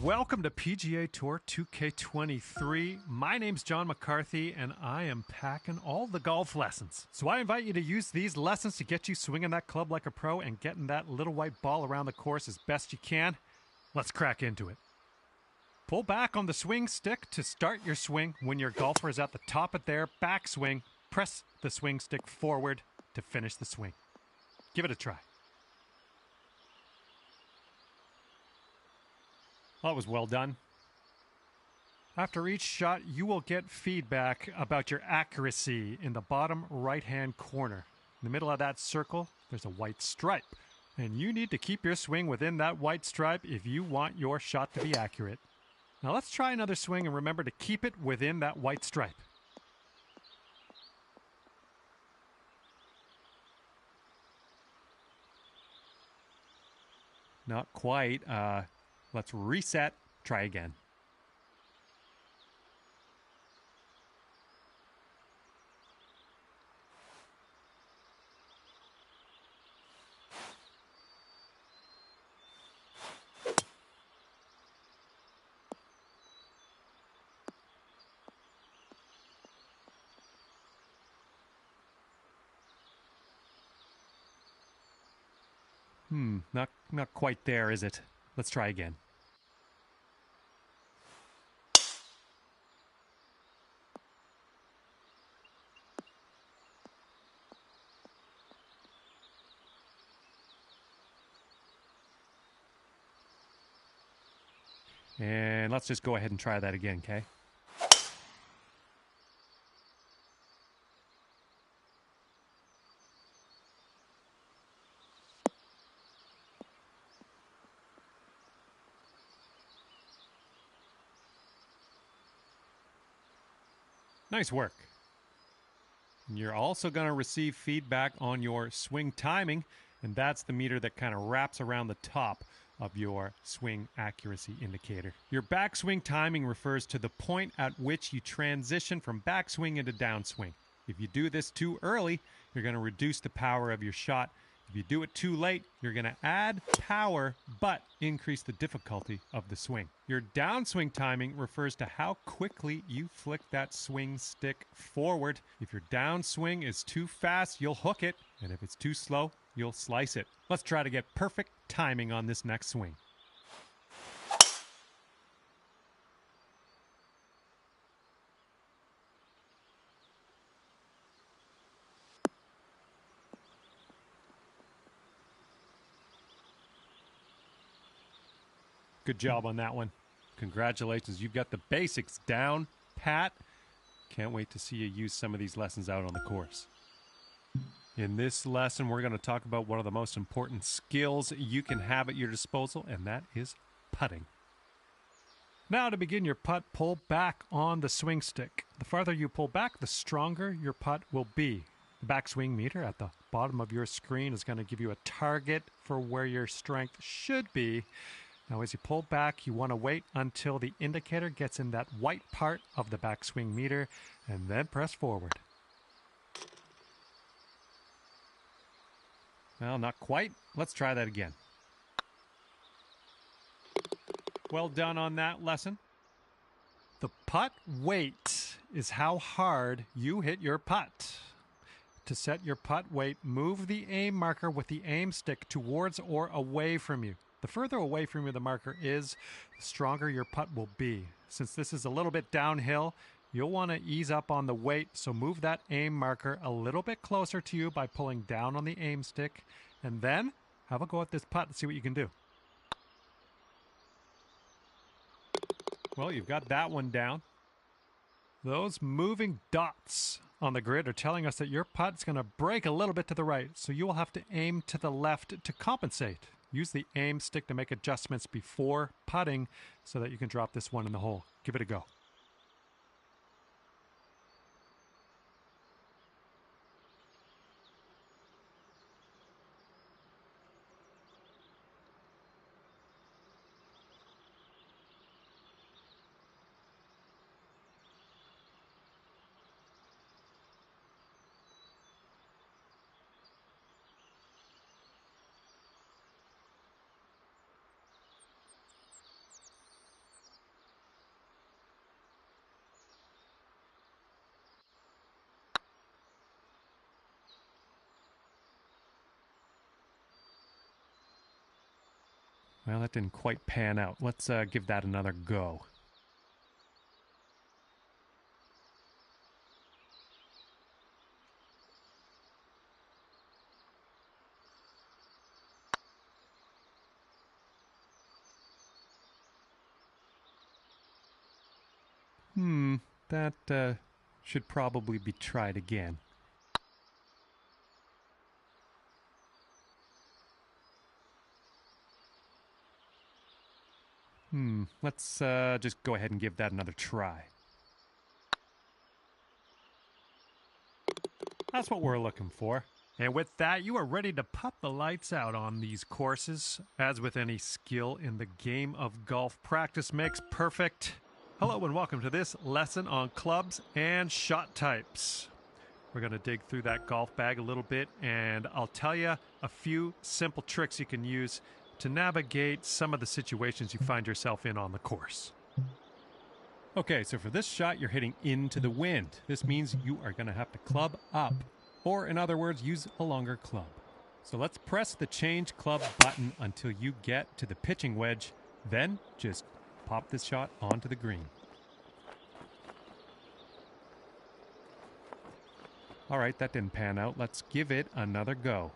Welcome to PGA Tour 2K23. My name's John McCarthy, and I am packing all the golf lessons. So I invite you to use these lessons to get you swinging that club like a pro and getting that little white ball around the course as best you can. Let's crack into it. Pull back on the swing stick to start your swing. When your golfer is at the top of their backswing, press the swing stick forward to finish the swing. Give it a try. That was well done. After each shot, you will get feedback about your accuracy in the bottom right-hand corner. In the middle of that circle, there's a white stripe. And you need to keep your swing within that white stripe if you want your shot to be accurate. Now let's try another swing and remember to keep it within that white stripe. Not quite. Let's reset. Try again. Not quite there, is it? Let's try again. And let's just go ahead and try that again, okay? Nice work. You're also going to receive feedback on your swing timing, and that's the meter that kind of wraps around the top of your swing accuracy indicator. Your backswing timing refers to the point at which you transition from backswing into downswing. If you do this too early, you're going to reduce the power of your shot. If you do it too late, you're going to add power but increase the difficulty of the swing. Your downswing timing refers to how quickly you flick that swing stick forward. If your downswing is too fast, you'll hook it, and if it's too slow, you'll slice it. Let's try to get perfect timing on this next swing. Good job on that one. Congratulations. You've got the basics down pat. Can't wait to see you use some of these lessons out on the course. In this lesson, we're going to talk about one of the most important skills you can have at your disposal, and that is putting. Now to begin your putt, pull back on the swing stick. The farther you pull back, the stronger your putt will be. The backswing meter at the bottom of your screen is going to give you a target for where your strength should be. Now, as you pull back, you want to wait until the indicator gets in that white part of the backswing meter and then press forward. Well, not quite. Let's try that again. Well done on that lesson. The putt weight is how hard you hit your putt. To set your putt weight, move the aim marker with the aim stick towards or away from you. The further away from you the marker is, the stronger your putt will be. Since this is a little bit downhill, you'll want to ease up on the weight, so move that aim marker a little bit closer to you by pulling down on the aim stick, and then have a go at this putt and see what you can do. Well, you've got that one down. Those moving dots on the grid are telling us that your putt's going to break a little bit to the right, so you will have to aim to the left to compensate. Use the aim stick to make adjustments before putting so that you can drop this one in the hole. Give it a go. Well, that didn't quite pan out. Let's give that another go. That should probably be tried again. Let's just go ahead and give that another try. That's what we're looking for. And with that, you are ready to pop the lights out on these courses. As with any skill in the game of golf, practice makes perfect. Hello and welcome to this lesson on clubs and shot types. We're going to dig through that golf bag a little bit, and I'll tell you a few simple tricks you can use to navigate some of the situations you find yourself in on the course. Okay, so for this shot, you're hitting into the wind. This means you are going to have to club up, or in other words, use a longer club. So let's press the change club button until you get to the pitching wedge, then just pop this shot onto the green. All right, that didn't pan out. Let's give it another go.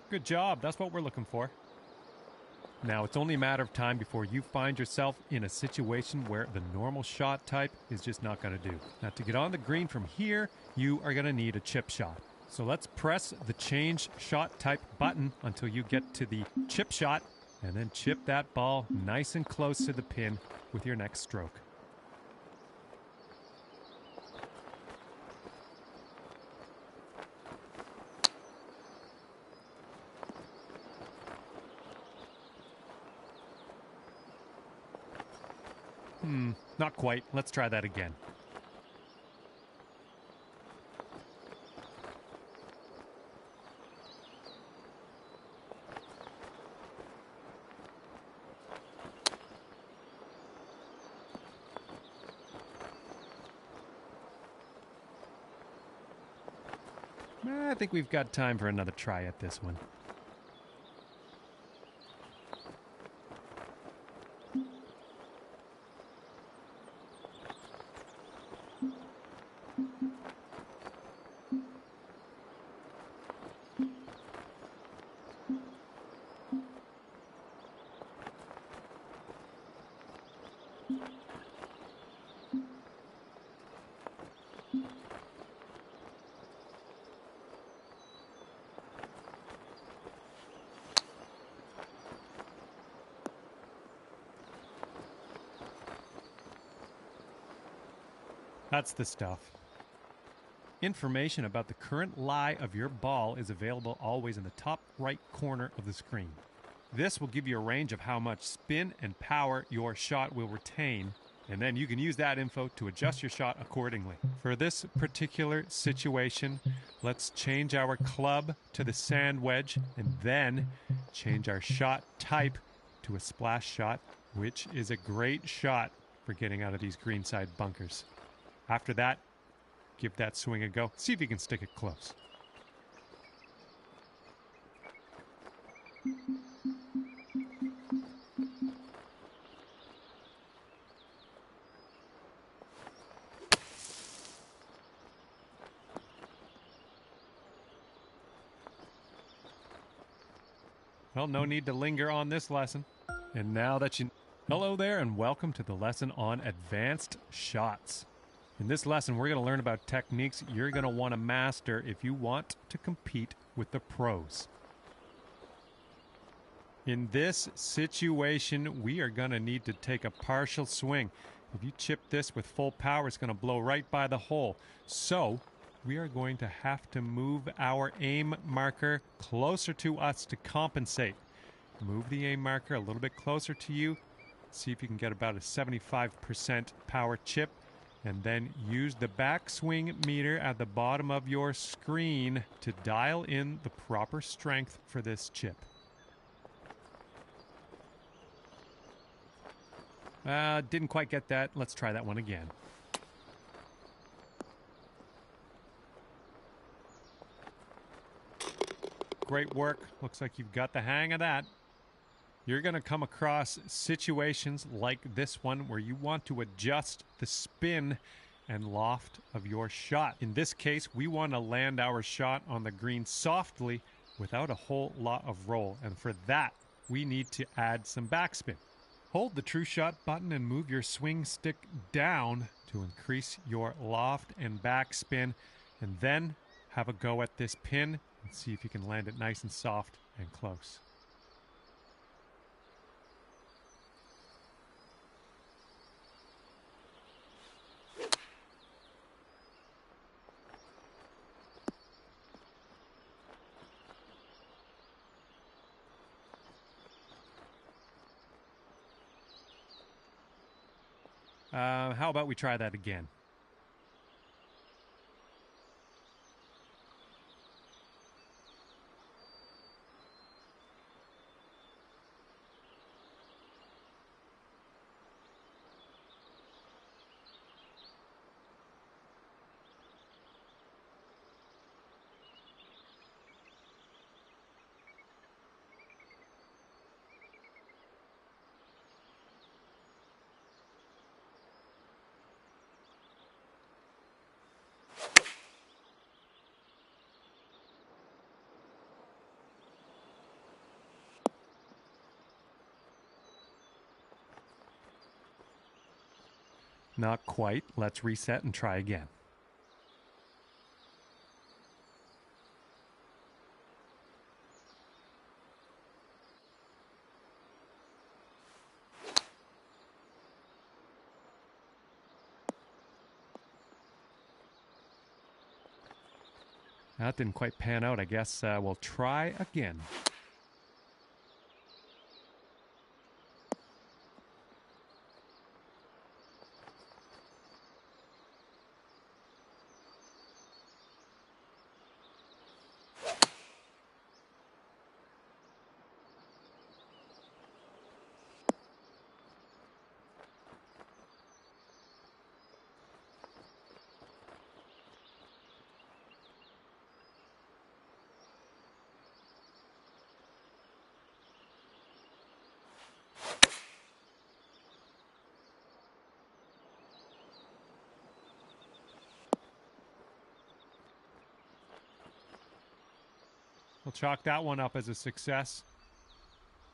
Good job. That's what we're looking for. Now, it's only a matter of time before you find yourself in a situation where the normal shot type is just not going to do. Now, to get on the green from here, you are going to need a chip shot. So let's press the change shot type button until you get to the chip shot, and then chip that ball nice and close to the pin with your next stroke. Not quite. Let's try that again. I think we've got time for another try at this one. That's the stuff. Information about the current lie of your ball is available always in the top right corner of the screen. This will give you a range of how much spin and power your shot will retain, and then you can use that info to adjust your shot accordingly. For this particular situation, let's change our club to the sand wedge and then change our shot type to a splash shot, which is a great shot for getting out of these greenside bunkers. After that, give that swing a go. See if you can stick it close. Well, no need to linger on this lesson. And now that you... Hello there and welcome to the lesson on advanced shots. In this lesson, we're going to learn about techniques you're going to want to master if you want to compete with the pros. In this situation, we are going to need to take a partial swing. If you chip this with full power, it's going to blow right by the hole. So, we are going to have to move our aim marker closer to us to compensate. Move the aim marker a little bit closer to you. See if you can get about a 75% power chip. and then use the backswing meter at the bottom of your screen to dial in the proper strength for this chip. Didn't quite get that. Let's try that one again. Great work. Looks like you've got the hang of that. You're going to come across situations like this one where you want to adjust the spin and loft of your shot. In this case, we want to land our shot on the green softly without a whole lot of roll. And for that, we need to add some backspin. Hold the True Shot button and move your swing stick down to increase your loft and backspin. And then have a go at this pin and see if you can land it nice and soft and close. How about we try that again? Not quite. Let's reset and try again. That didn't quite pan out. I guess we'll try again. We'll chalk that one up as a success.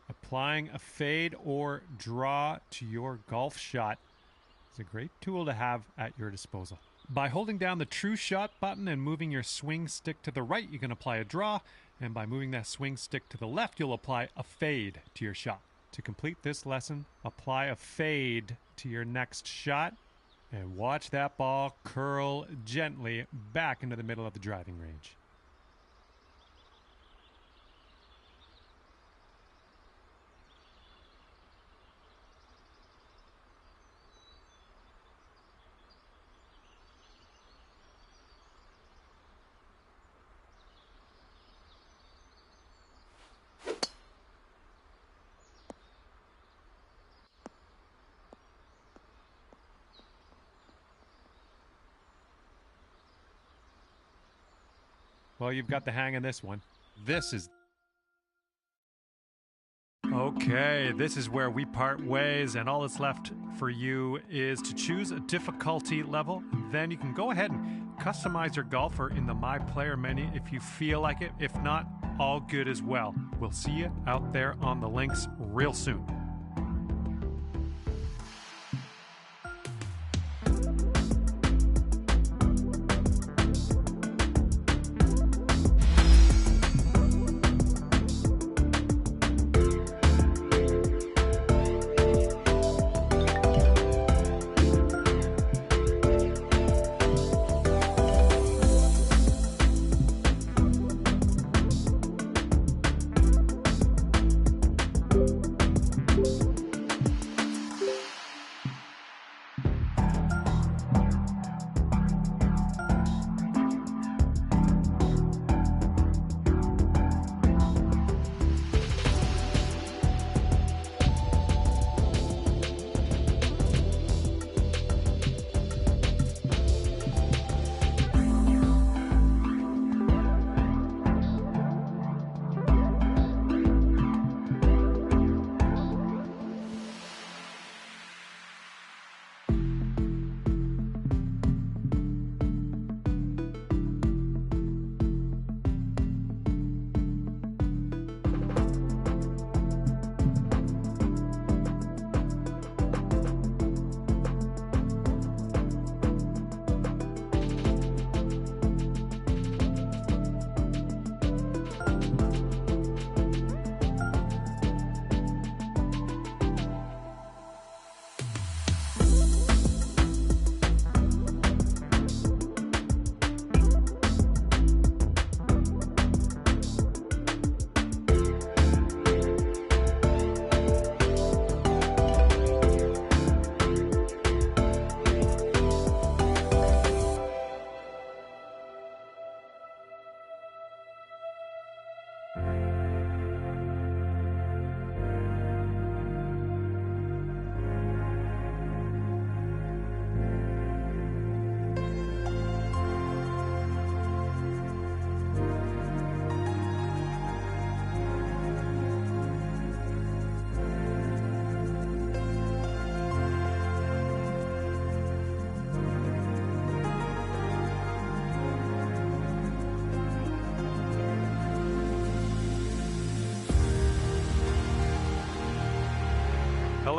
Applying a fade or draw to your golf shot is a great tool to have at your disposal. By holding down the True Shot button and moving your swing stick to the right, you can apply a draw. And by moving that swing stick to the left, you'll apply a fade to your shot. To complete this lesson, apply a fade to your next shot and watch that ball curl gently back into the middle of the driving range. Well, you've got the hang of this one. Okay, this is where we part ways, and all that's left for you is to choose a difficulty level. Then you can go ahead and customize your golfer in the My Player menu if you feel like it. If not, all good as well. We'll see you out there on the links real soon.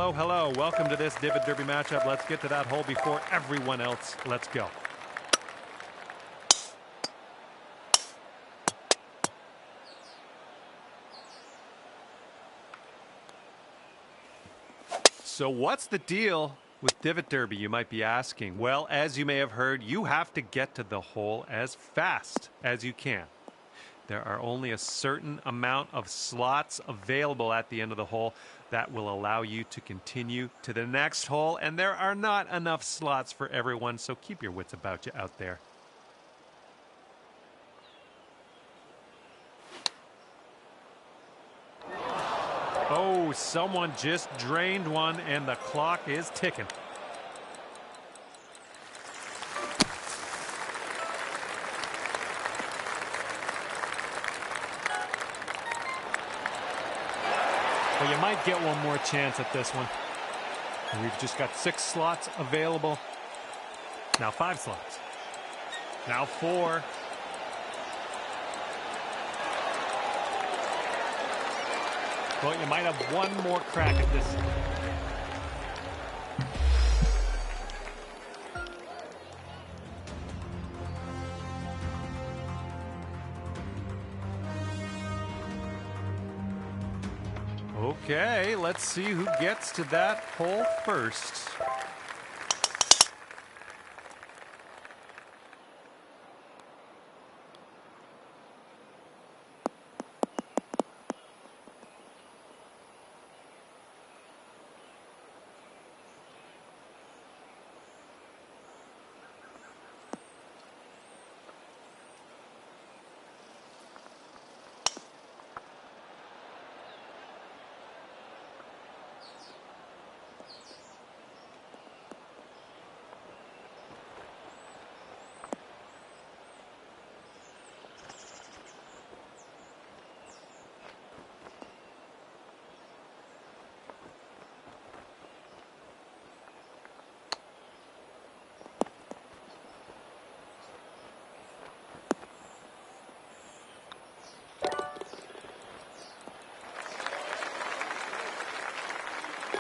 Hello, hello. Welcome to this Divot Derby matchup. Let's get to that hole before everyone else. Let's go. So what's the deal with Divot Derby, you might be asking? Well, as you may have heard, you have to get to the hole as fast as you can. There are only a certain amount of slots available at the end of the hole that will allow you to continue to the next hole, and there are not enough slots for everyone, so keep your wits about you out there. Oh, someone just drained one, and the clock is ticking. Well, you might get one more chance at this one. We've just got 6 slots available. Now 5 slots. Now 4. Well, you might have one more crack at this. Okay, let's see who gets to that hole first.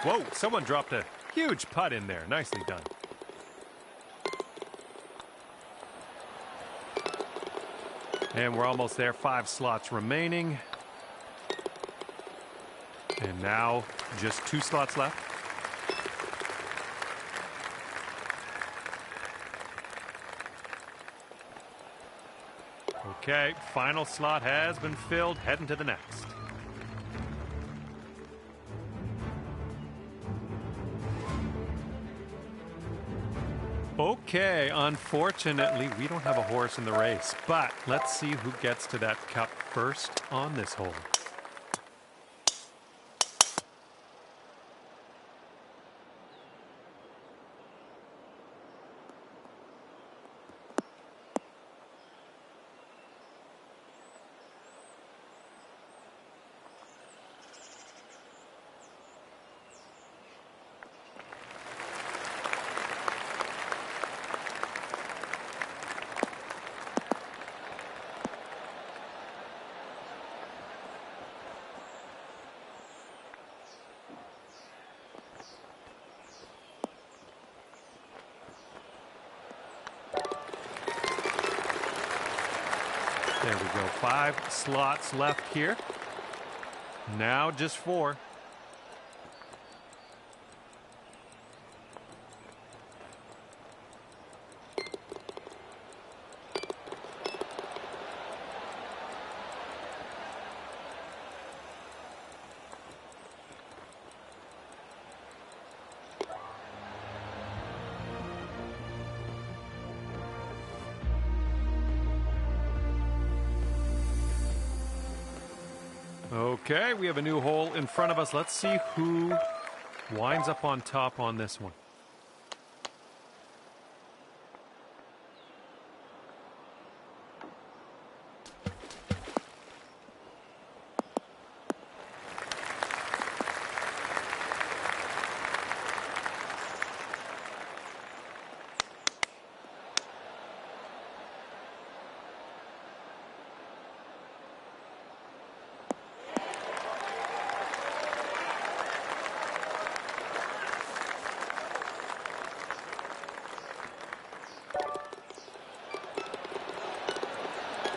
Whoa, someone dropped a huge putt in there. Nicely done. And we're almost there. 5 slots remaining. And now just 2 slots left. Okay, final slot has been filled. Heading to the next. Okay, unfortunately, we don't have a horse in the race, but let's see who gets to that cup first on this hole. There we go. 5 slots left here. Now just 4. Okay, we have a new hole in front of us. Let's see who winds up on top on this one.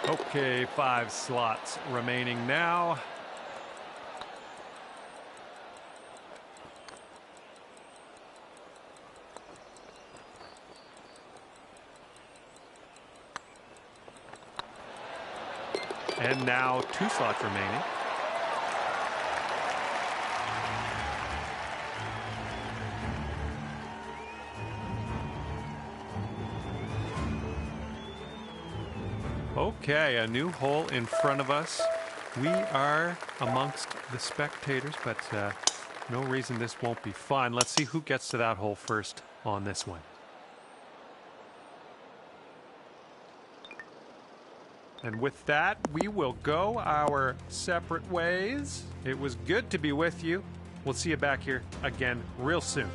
Okay, 5 slots remaining now. And now 2 slots remaining. Okay, a new hole in front of us. We are amongst the spectators, but no reason this won't be fun. Let's see who gets to that hole first on this one. And with that, we will go our separate ways. It was good to be with you. We'll see you back here again real soon.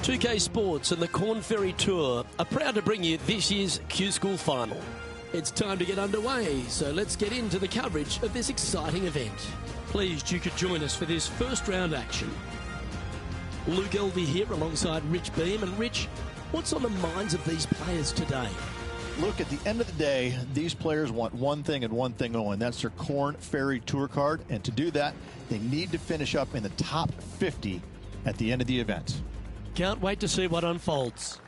.2K Sports and the Corn Ferry Tour are proud to bring you this year's Q School Final. It's time to get underway, so let's get into the coverage of this exciting event. Pleased you could join us for this first round action. Luke Elvey here alongside Rich Beam. And Rich, what's on the minds of these players today? Look, at the end of the day, these players want one thing and one thing only, and that's their Corn Ferry Tour card. And to do that, they need to finish up in the top 50 at the end of the event. Can't wait to see what unfolds.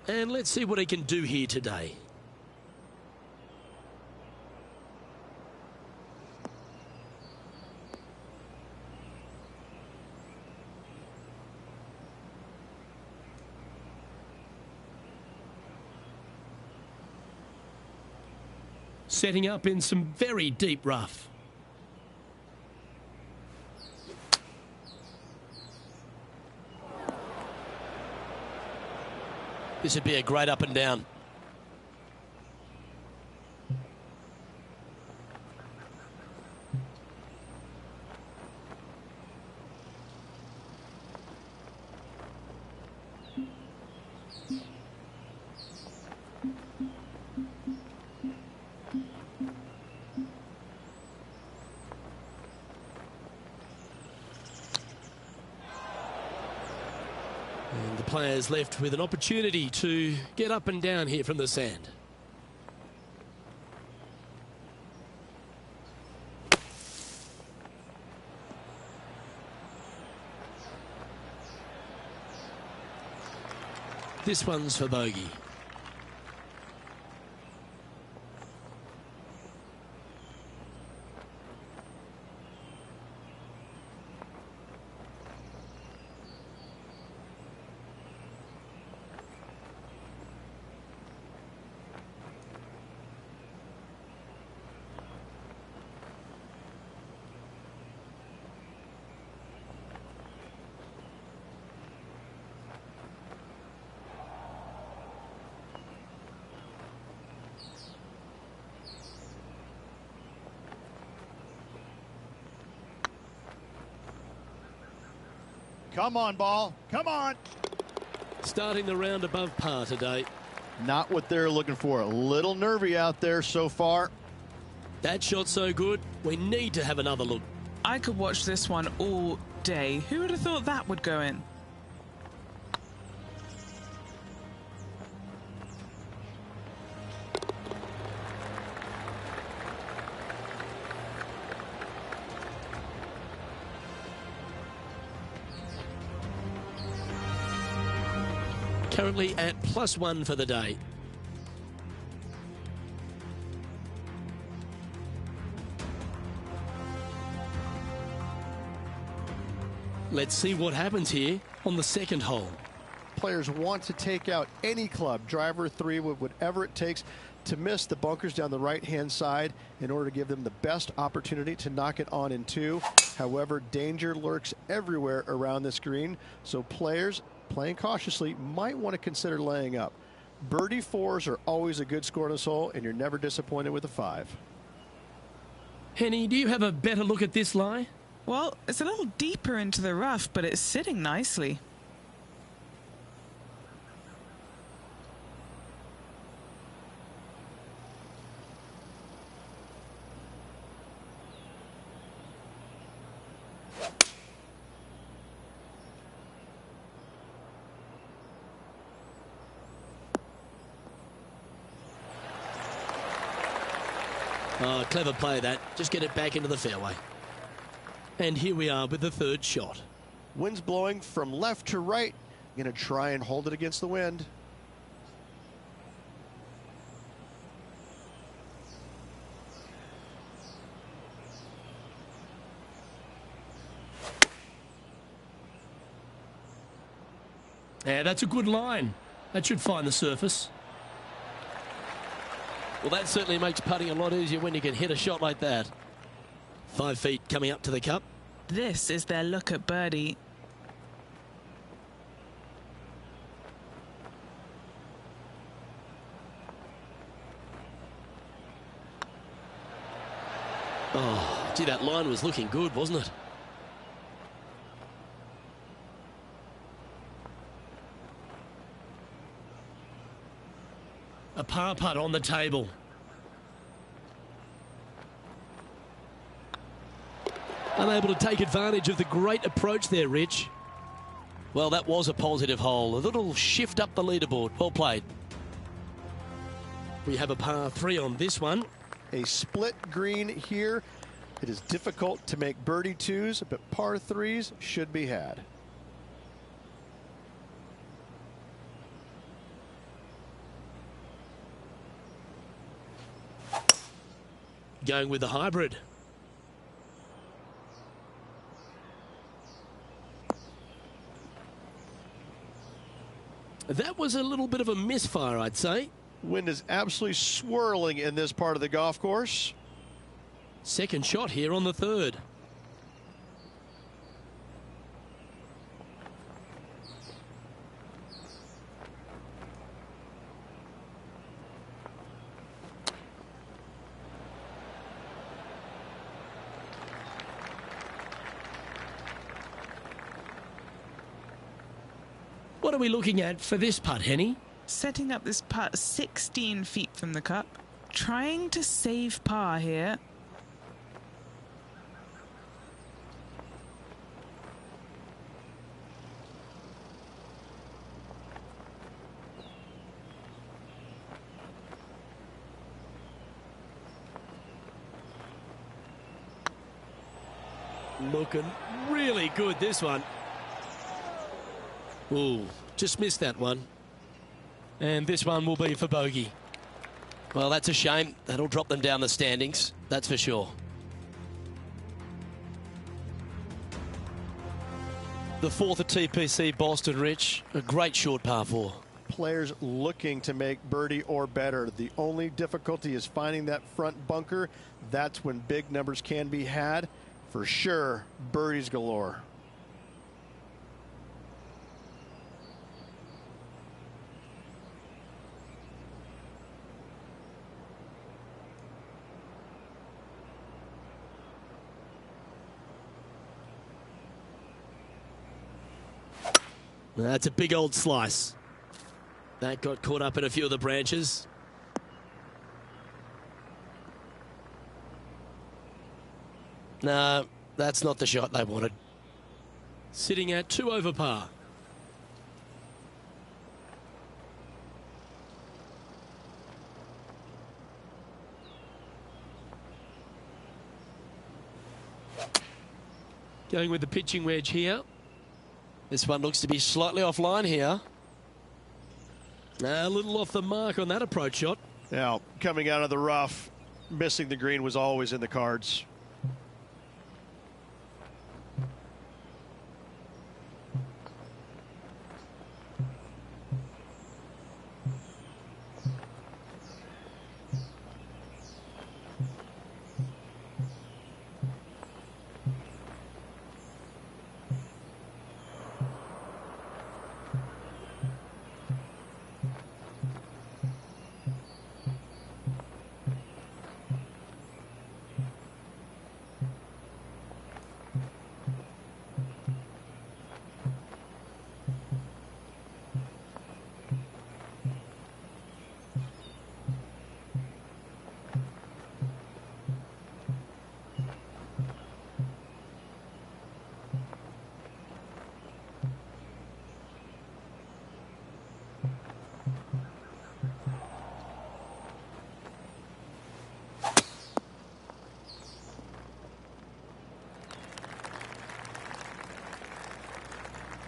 And let's see what he can do here today. Setting up in some very deep rough. This would be a great up and down. And the players left with an opportunity to get up and down here from the sand. This one's for bogey. Come on, ball. Come on. Starting the round above par today. Not what they're looking for. A little nervy out there so far. That shot so good, we need to have another look. I could watch this one all day. Who would have thought that would go in? Currently at +1 for the day. Let's see what happens here on the second hole. Players want to take out any club, driver, three, whatever it takes to miss the bunkers down the right-hand side in order to give them the best opportunity to knock it on in two. However, danger lurks everywhere around this green, so players playing cautiously might want to consider laying up. Birdie fours are always a good score in this hole, and you're never disappointed with a 5. Henny, do you have a better look at this lie? Well, it's a little deeper into the rough, but it's sitting nicely. Oh, clever play that. Just get it back into the fairway. And here we are with the third shot. Wind's blowing from left to right. Going to try and hold it against the wind. Yeah, that's a good line. That should find the surface. Well, that certainly makes putting a lot easier when you can hit a shot like that. 5 feet coming up to the cup. This is their look at birdie. Oh, gee, that line was looking good, wasn't it? A par putt on the table. Unable to take advantage of the great approach there, Rich. Well, that was a positive hole. A little shift up the leaderboard. Well played. We have a par 3 on this one. A split green here. It is difficult to make birdie 2s, but par 3s should be had. Going with the hybrid. That was a little bit of a misfire, I'd say. Wind is absolutely swirling in this part of the golf course. Second shot here on the third. What are we looking at for this putt, Henny? Setting up this putt 16 feet from the cup. Trying to save par here. Looking really good, this one. Ooh, just missed that one. And this one will be for bogey. Well, that's a shame. That'll drop them down the standings, that's for sure. The fourth at TPC Boston, Rich. A great short par 4. Players looking to make birdie or better. The only difficulty is finding that front bunker. That's when big numbers can be had. For sure, birdies galore. That's a big old slice. That got caught up in a few of the branches. No, that's not the shot they wanted. Sitting at 2 over par. Going with the pitching wedge here. This one looks to be slightly offline here. A little off the mark on that approach shot. Now, coming out of the rough, missing the green was always in the cards.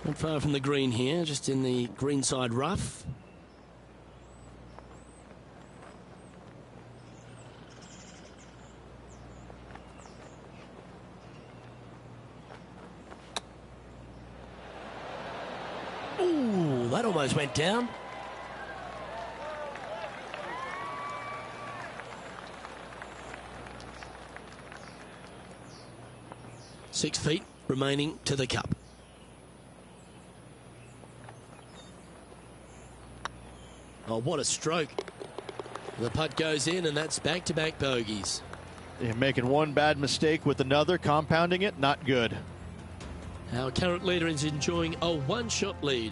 Not far from the green here, just in the greenside rough. Ooh, that almost went down. Six feet remaining to the cup. Oh, what a stroke. The putt goes in, and that's back-to-back bogeys. Yeah, making one bad mistake with another, compounding it, not good. Our current leader is enjoying a one-shot lead.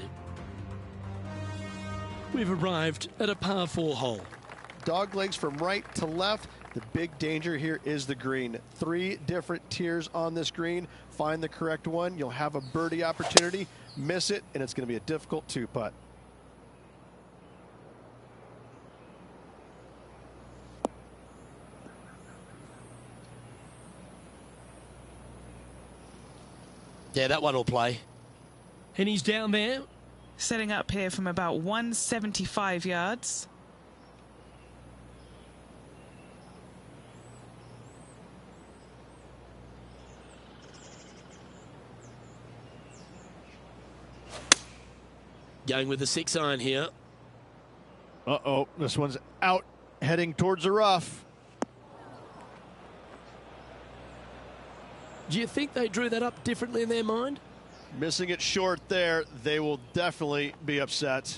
We've arrived at a par 4 hole. Dog legs from right to left. The big danger here is the green. 3 different tiers on this green. Find the correct one. You'll have a birdie opportunity. Miss it, and it's going to be a difficult 2-putt. Yeah, that one will play. And he's down there. Setting up here from about 175 yards. Going with the 6-iron here. Uh-oh, this one's out, heading towards the rough. Do you think they drew that up differently in their mind? Missing it short there, they will definitely be upset.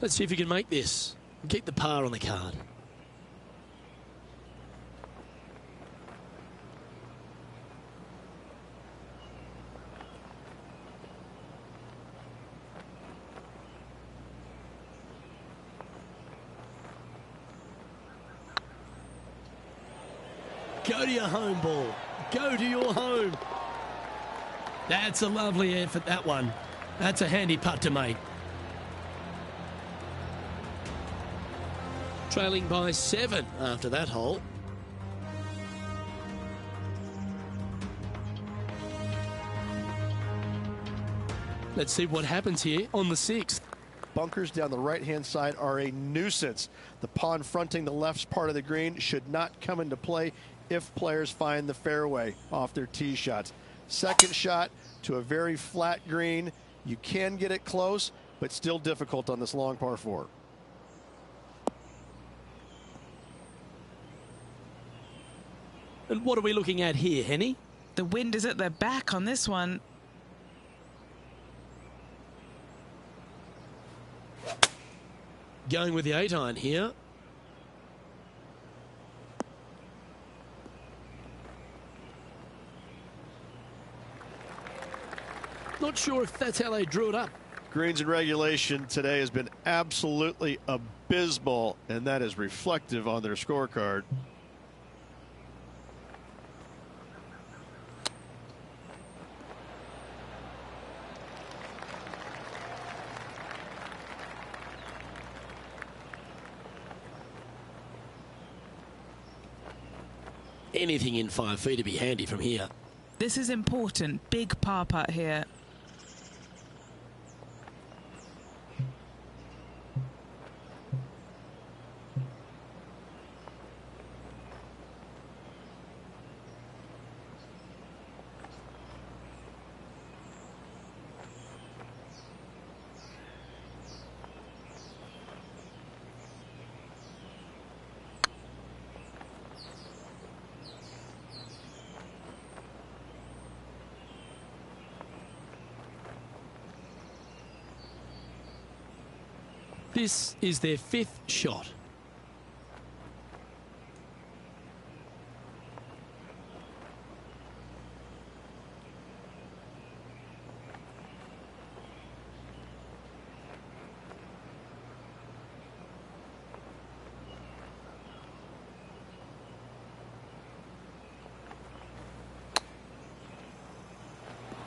Let's see if you can make this and keep the par on the card. Go to your home ball. Go to your home. That's a lovely effort, that one. That's a handy putt to make. Trailing by 7 after that hole. Let's see what happens here on the 6th. Bunkers down the right-hand side are a nuisance. The pond fronting the left part of the green should not come into play if players find the fairway off their tee shots. Second shot to a very flat green. You can get it close, but still difficult on this long par 4. And what are we looking at here, Henny? The wind is at their back on this one. Going with the 8-iron here. Not sure if that's how they drew it up. Greens in regulation today has been absolutely abysmal, and that is reflective on their scorecard. Anything in 5 feet to be handy from here. This is important. Big par putt here. This is their 5th shot.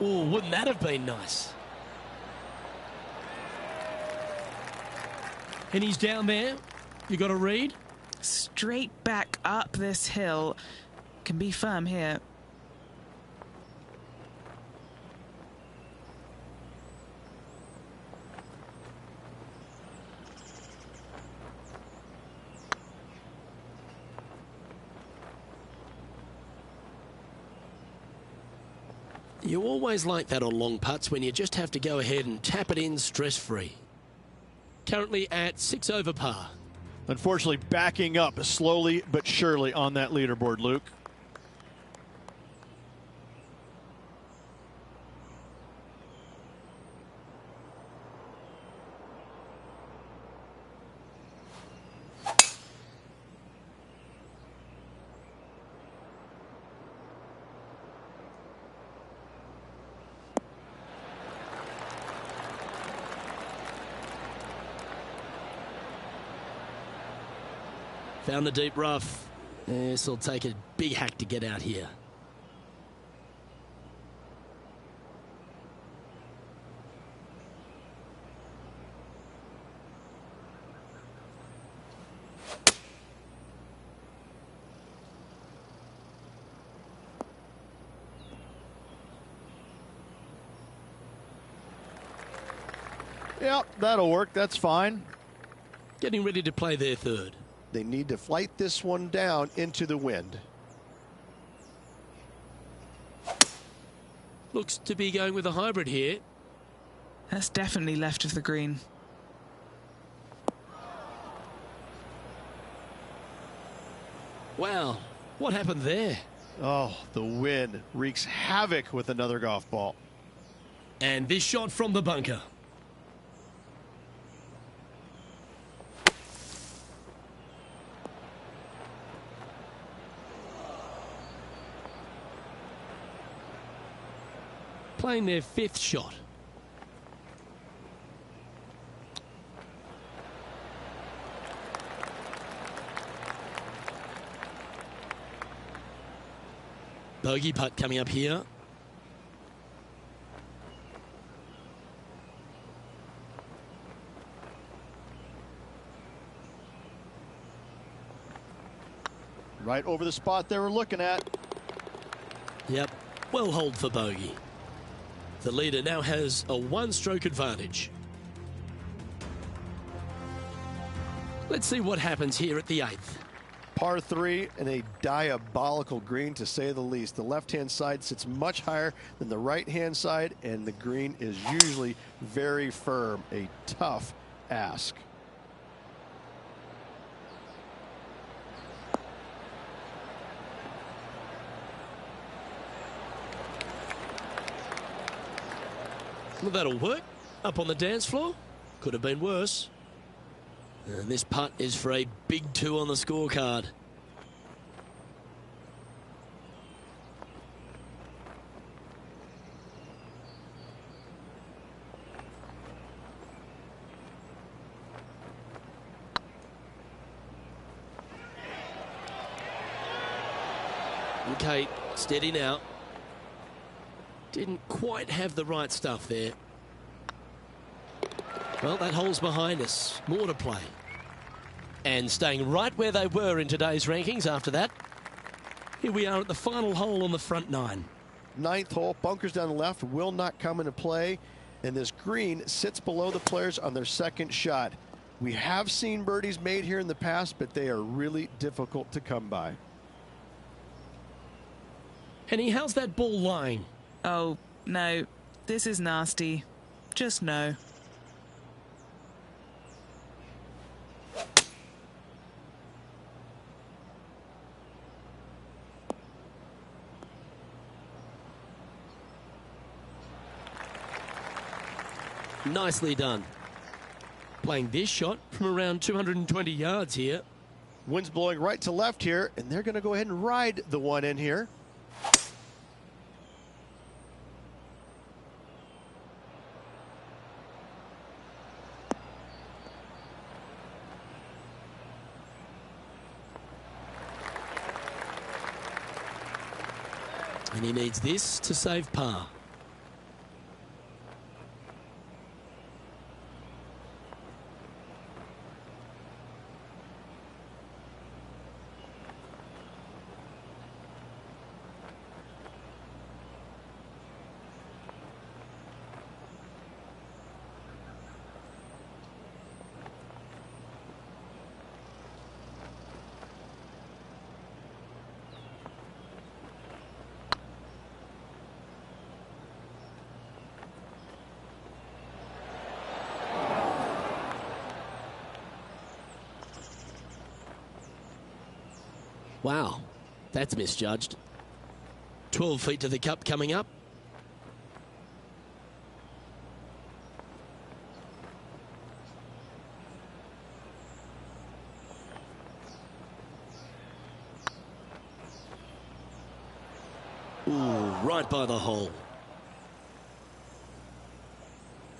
Oh, wouldn't that have been nice? And he's down there. You got a read? Straight back up this hill. Can be firm here. You always like that on long putts when you just have to go ahead and tap it in stress-free. Currently at 6 over par. Unfortunately, backing up slowly but surely on that leaderboard, Luke. Found the deep rough. This will take a big hack to get out here. Yep, that'll work. That's fine. Getting ready to play their third. They need to flight this one down into the wind. Looks to be going with a hybrid here. That's definitely left of the green. Wow, what happened there? Oh, the wind wreaks havoc with another golf ball. And this shot from the bunker. Playing their fifth shot. Bogey putt coming up here. Right over the spot they were looking at. Yep, well holed for bogey. The leader now has a one-stroke advantage. Let's see what happens here at the 8th. Par 3 and a diabolical green, to say the least. The left-hand side sits much higher than the right-hand side, and the green is usually very firm. A tough ask. Well, that'll work. Up on the dance floor. Could have been worse. And this putt is for a big 2 on the scorecard. Okay, steady now. Didn't quite have the right stuff there. Well, that hole's behind us. More to play. And staying right where they were in today's rankings after that. Here we are at the final hole on the front 9. 9th hole, bunkers down the left will not come into play, and this green sits below the players on their second shot. We have seen birdies made here in the past, but they are really difficult to come by. Henny, how's that ball lying? Oh, no. This is nasty. Just no. Nicely done. Playing this shot from around 220 yards here. Wind's blowing right to left here, and they're going to go ahead and ride the one in here. And he needs this to save par. Wow, that's misjudged. 12 feet to the cup coming up. Ooh, right by the hole.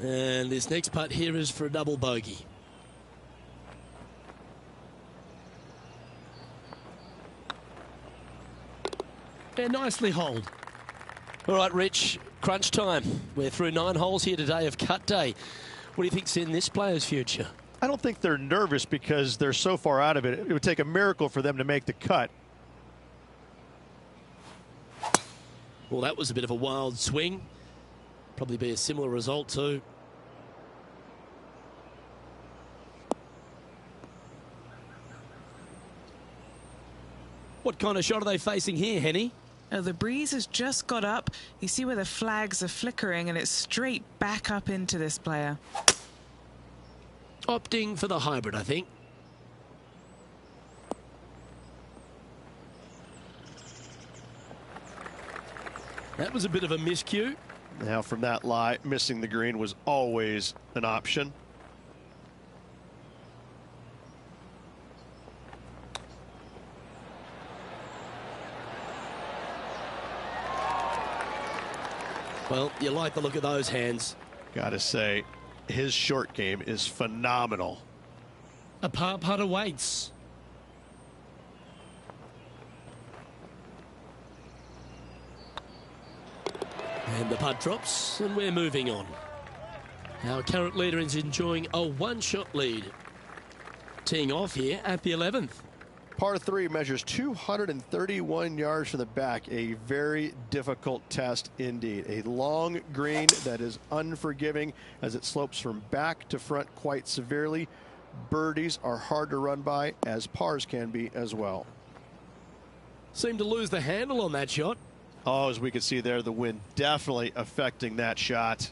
And this next putt here is for a double bogey. And nicely holed. All right, Rich, crunch time. We're through 9 holes here today of cut day. What do you think's in this player's future? I don't think they're nervous because they're so far out of it. It would take a miracle for them to make the cut. Well, that was a bit of a wild swing. Probably be a similar result too. What kind of shot are they facing here, Henny? Oh, the breeze has just got up. You see where the flags are flickering, and it's straight back up into this player. Opting for the hybrid, I think. That was a bit of a miscue. Now from that lie, missing the green was always an option. Well, you like the look of those hands. Gotta say, his short game is phenomenal. A par putt awaits. And the putt drops, and we're moving on. Our current leader is enjoying a one-shot lead. Teeing off here at the 11th. Par 3 measures 231 yards from the back. A very difficult test indeed. A long green that is unforgiving as it slopes from back to front quite severely. Birdies are hard to run by, as pars can be as well. Seemed to lose the handle on that shot. Oh, as we can see there, the wind definitely affecting that shot.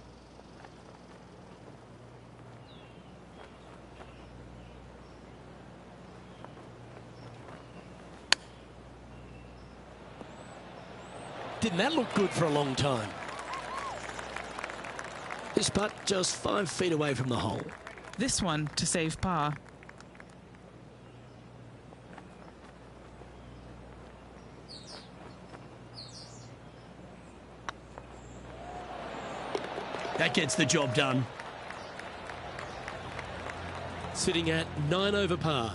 Didn't that look good for a long time? This putt just 5 feet away from the hole. This one to save par. That gets the job done. Sitting at 9 over par.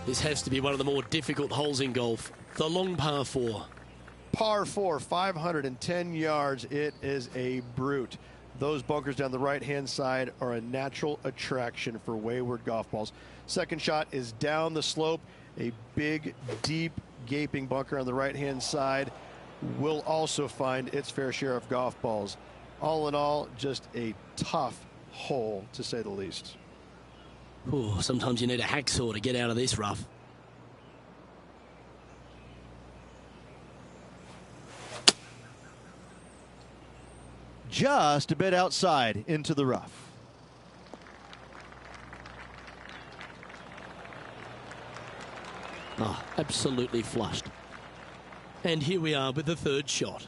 This has to be one of the more difficult holes in golf. The long par 4. Par 4, 510 yards. It is a brute. Those bunkers down the right-hand side are a natural attraction for wayward golf balls. Second shot is down the slope. A big, deep, gaping bunker on the right-hand side will also find its fair share of golf balls. All in all, just a tough hole, to say the least. Ooh, sometimes you need a hacksaw to get out of this rough. Just a bit outside into the rough. Oh, absolutely flushed. And here we are with the third shot.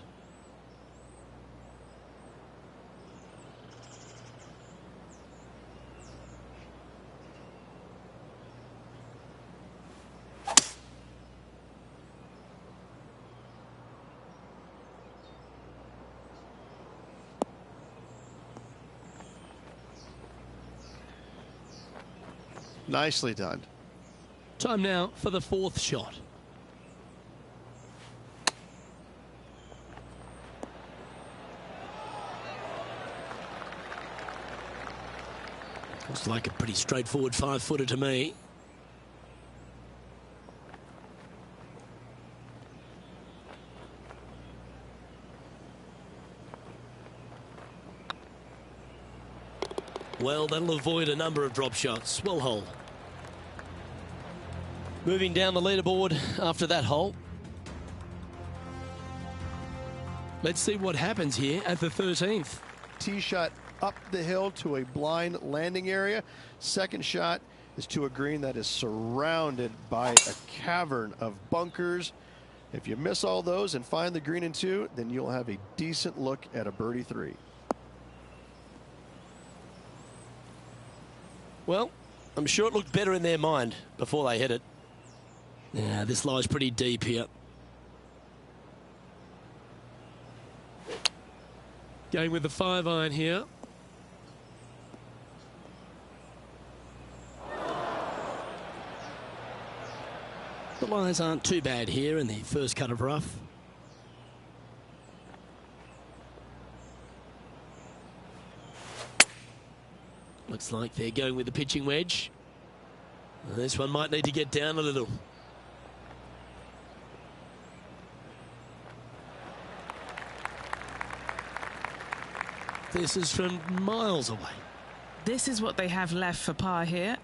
Nicely done. Time now for the fourth shot. Looks like a pretty straightforward 5-footer to me. Well, that'll avoid a number of drop shots. Well hole. Moving down the leaderboard after that hole. Let's see what happens here at the 13th. Tee shot up the hill to a blind landing area. Second shot is to a green that is surrounded by a cavern of bunkers. If you miss all those and find the green in 2, then you'll have a decent look at a birdie 3. Well, I'm sure it looked better in their mind before they hit it. Yeah, this lies pretty deep here. Going with the 5-iron here. The lies aren't too bad here in the first cut of rough. Looks like they're going with the pitching wedge. This one might need to get down a little. This is from miles away. This is what they have left for par here.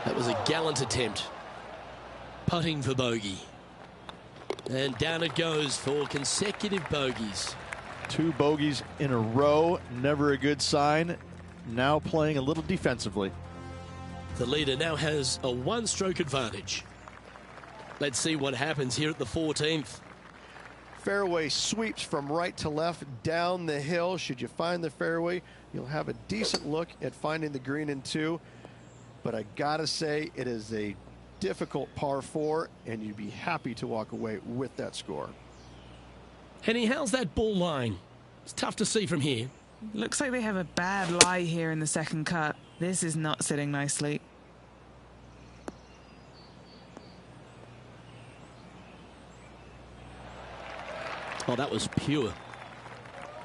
That was a gallant attempt. Putting for bogey. And down it goes for consecutive bogeys. 2 bogeys in a row, never a good sign. Now playing a little defensively. The leader now has a 1-stroke advantage. Let's see what happens here at the 14th. Fairway sweeps from right to left down the hill. Should you find the fairway, you'll have a decent look at finding the green in 2. But I gotta say, it is a difficult par 4, and you'd be happy to walk away with that score. Henny, how's that ball lying? It's tough to see from here. Looks like they have a bad lie here in the second cut. This is not sitting nicely. Oh, that was pure.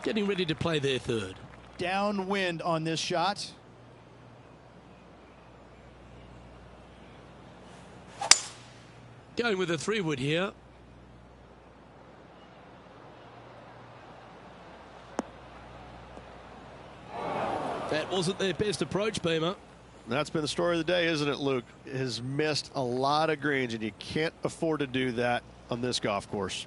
Getting ready to play their 3rd. Downwind on this shot. Going with a 3-wood here. That wasn't their best approach, Beamer. That's been the story of the day, isn't it, Luke? Has missed a lot of greens, and you can't afford to do that on this golf course.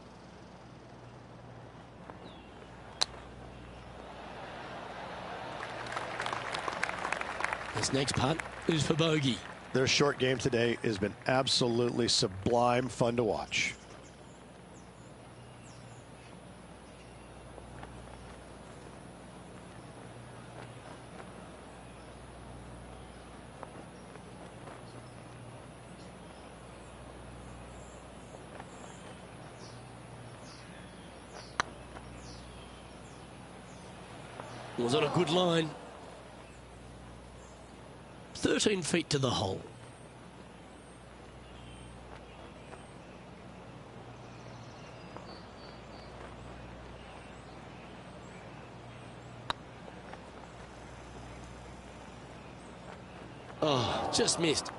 This next putt is for bogey. Their short game today has been absolutely sublime fun to watch. Was on a good line. 13 feet to the hole. Oh, just missed.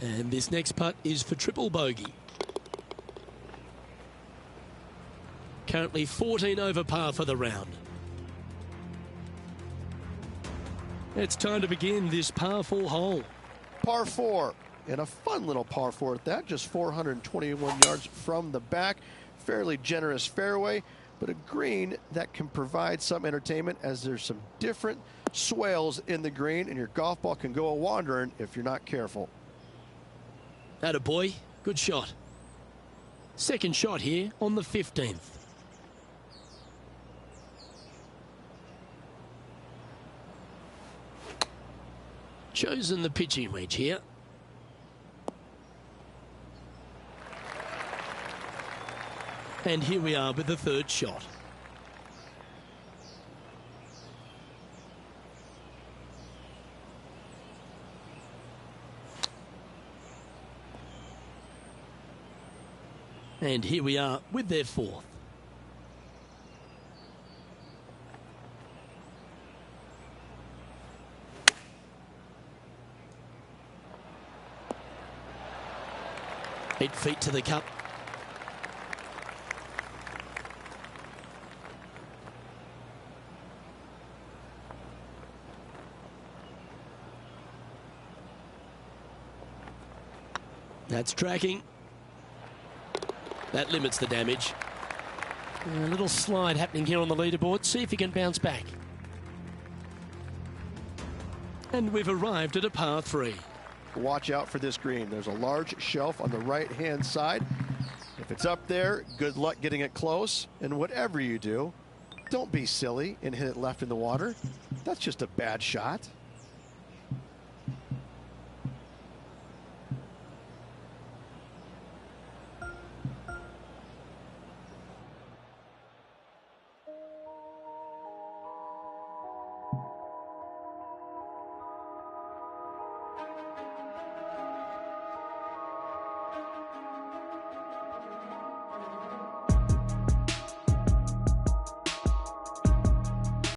And this next putt is for triple bogey. Currently 14 over par for the round. It's time to begin this par 4 hole. Par 4, and a fun little par 4 at that, just 421 yards from the back. Fairly generous fairway, but a green that can provide some entertainment as there's some different swales in the green, and your golf ball can go a-wandering if you're not careful. Attaboy, good shot. Second shot here on the 15th. Chosen the pitching wedge here. And here we are with the 3rd shot. And here we are with their 4th. Eight feet to the cup. That's tracking. That limits the damage. A little slide happening here on the leaderboard. See if he can bounce back. And we've arrived at a par 3. Watch out for this green. There's a large shelf on the right-hand side. If it's up there, good luck getting it close. And whatever you do, don't be silly and hit it left in the water. That's just a bad shot.